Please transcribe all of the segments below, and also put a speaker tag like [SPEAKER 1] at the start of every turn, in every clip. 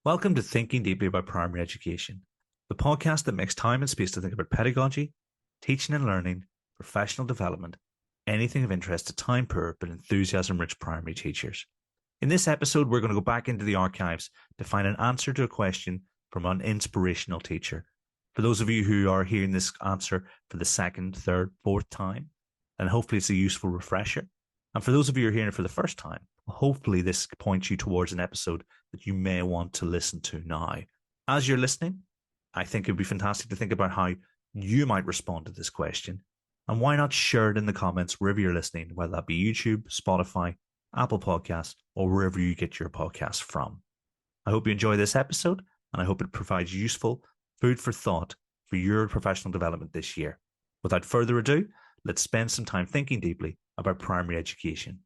[SPEAKER 1] Welcome to Thinking Deeply About Primary Education, the podcast that makes time and space to think about pedagogy, teaching and learning, professional development, anything of interest to time-poor but enthusiasm-rich primary teachers. In this episode, we're going to go back into the archives to find an answer to a question from an inspirational teacher. For those of you who are hearing this answer for the second, third, fourth time, and hopefully it's a useful refresher. And for those of you who are hearing it for the first time, hopefully this points you towards an episode that you may want to listen to now. As you're listening, I think it would be fantastic to think about how you might respond to this question. And why not share it in the comments wherever you're listening, whether that be YouTube, Spotify, Apple Podcasts, or wherever you get your podcasts from. I hope you enjoy this episode, and I hope it provides useful food for thought for your professional development this year. Without further ado, let's spend some time thinking deeply about primary education.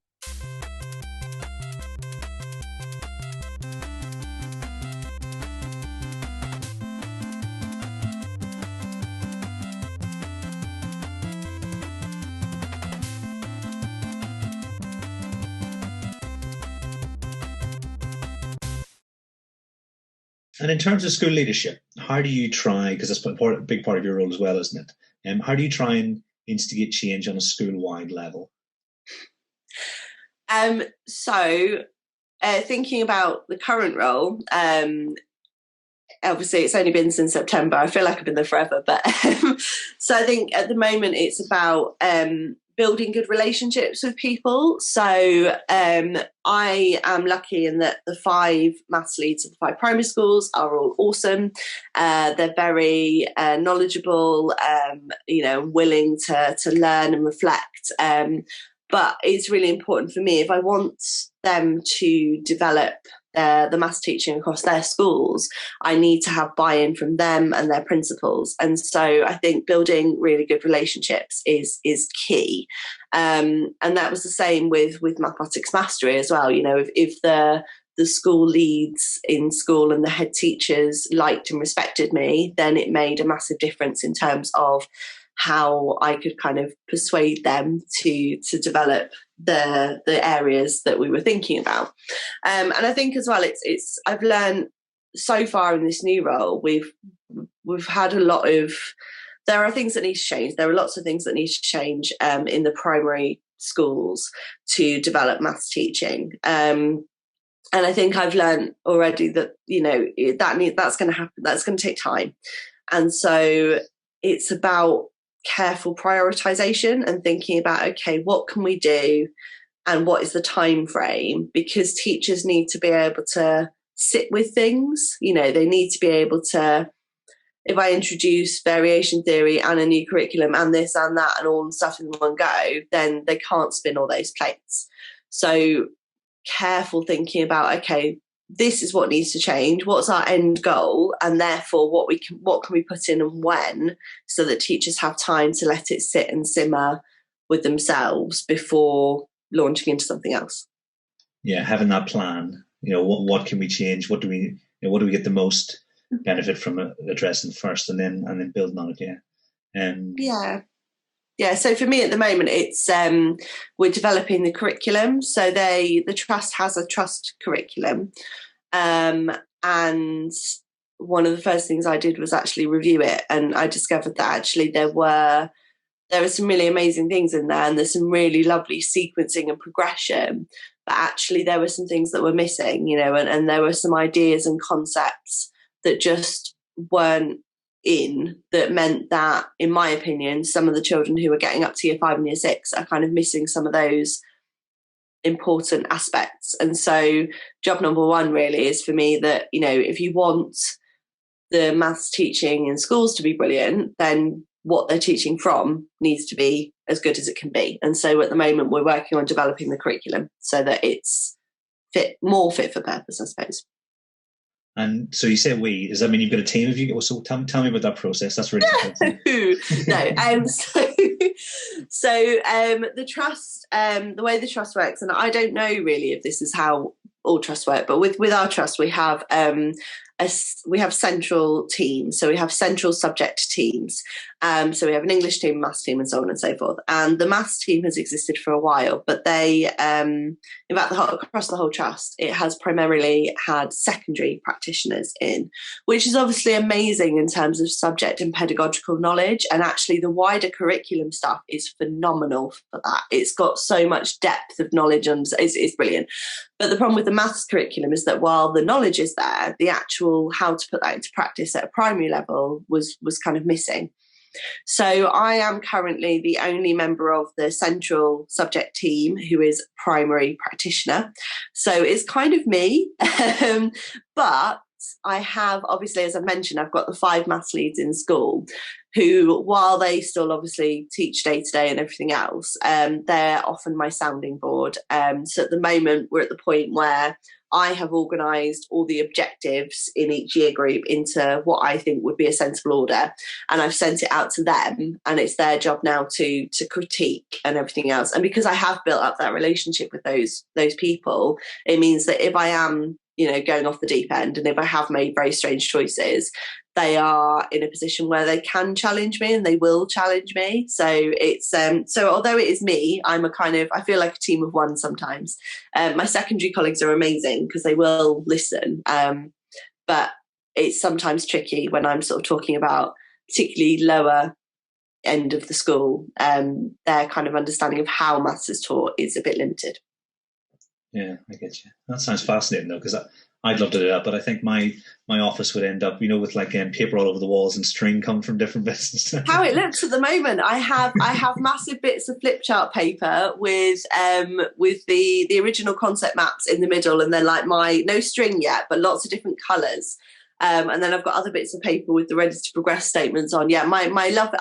[SPEAKER 2] And in terms of school leadership, how do you try, because that's a big part of your role as well, isn't it? How do you try and instigate change on a school-wide level?
[SPEAKER 3] Thinking about the current role, obviously it's only been since September. I feel like I've been there forever, but so I think at the moment it's about building good relationships with people. So I am lucky in that the 5 maths leads of the 5 primary schools are all awesome. They're very knowledgeable, willing to learn and reflect. But it's really important for me, if I want them to develop the maths teaching across their schools, I need to have buy-in from them and their principals. And so I think building really good relationships is key. And that was the same with mathematics mastery as well. You know, if the school leads in school and the head teachers liked and respected me, then it made a massive difference in terms of how I could kind of persuade them to develop the areas that we were thinking about. And I think as well, it's I've learned so far in this new role, we've had a lot of, there are things that need to change. There are lots of things that need to change in the primary schools to develop maths teaching. And I think I've learned already that, that's going to happen. That's going to take time. And so it's about careful prioritization and thinking about, okay, what can we do and what is the time frame? Because teachers need to be able to sit with things. They need to be able to, if I introduce variation theory and a new curriculum and this and that and all the stuff in one go, then they can't spin all those plates. So careful thinking about, okay, this is what needs to change. What's our end goal? And therefore what can we put in and when, so that teachers have time to let it sit and simmer with themselves before launching into something else.
[SPEAKER 2] Yeah, having that plan. What can we change? What do we get the most benefit from addressing first, and then building on it?
[SPEAKER 3] Yeah. So for me at the moment, it's we're developing the curriculum. So the trust has a trust curriculum, and one of the first things I did was actually review it, and I discovered that actually there were some really amazing things in there, and there's some really lovely sequencing and progression. But actually, there were some things that were missing, and there were some ideas and concepts that just weren't in, that meant that, in my opinion, some of the children who are getting up to year 5 and year 6 are kind of missing some of those important aspects. And so job number 1 really is for me that, if you want the maths teaching in schools to be brilliant, then what they're teaching from needs to be as good as it can be. And so at the moment we're working on developing the curriculum so that it's more fit for purpose, I suppose.
[SPEAKER 2] And so you say we, does that mean you've got a team of you? So tell me about that process. That's really interesting.
[SPEAKER 3] No. So the trust, the way the trust works, and I don't know really if this is how all trusts work, but with our trust we have a we have central teams, so we have central subject teams. So we have an English team, maths team, and so on and so forth. And the maths team has existed for a while, but they, in fact, across the whole trust, it has primarily had secondary practitioners in, which is obviously amazing in terms of subject and pedagogical knowledge. And actually, the wider curriculum stuff is phenomenal for that. It's got so much depth of knowledge, and it's brilliant. But the problem with the maths curriculum is that while the knowledge is there, the actual how to put that into practice at a primary level was kind of missing. So I am currently the only member of the central subject team who is primary practitioner. So it's kind of me. But I have, obviously, as I mentioned, I've got the 5 maths leads in school who, while they still obviously teach day to day and everything else, they're often my sounding board. So at the moment, we're at the point where I have organised all the objectives in each year group into what I think would be a sensible order, and I've sent it out to them, and it's their job now to critique and everything else. And because I have built up that relationship with those people, it means that if I am, going off the deep end, and if I have made very strange choices, they are in a position where they can challenge me, and they will challenge me. So it's so although it is me, I feel like a team of one sometimes. My secondary colleagues are amazing because they will listen, but it's sometimes tricky when I'm sort of talking about particularly lower end of the school. Their kind of understanding of how maths is taught is a bit limited.
[SPEAKER 2] Yeah, I get you. That sounds fascinating though, because I'd love to do that, but I think my office would end up, with like paper all over the walls and string coming from different bits.
[SPEAKER 3] How it looks at the moment, I have massive bits of flip chart paper with the original concept maps in the middle, and then like no string yet, but lots of different colours. And then I've got other bits of paper with the ready to progress statements on. Yeah, I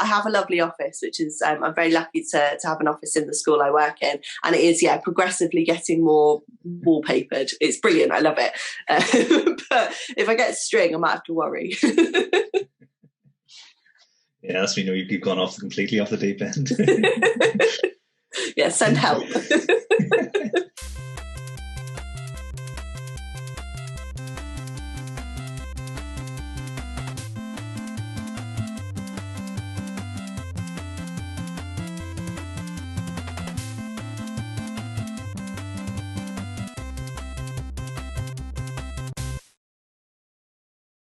[SPEAKER 3] have a lovely office, which is, I'm very lucky to have an office in the school I work in. And it is, progressively getting more wallpapered. It's brilliant. I love it. But if I get string, I might have to worry.
[SPEAKER 2] Yeah, that's when you've gone completely off the deep end.
[SPEAKER 3] Yeah, send help.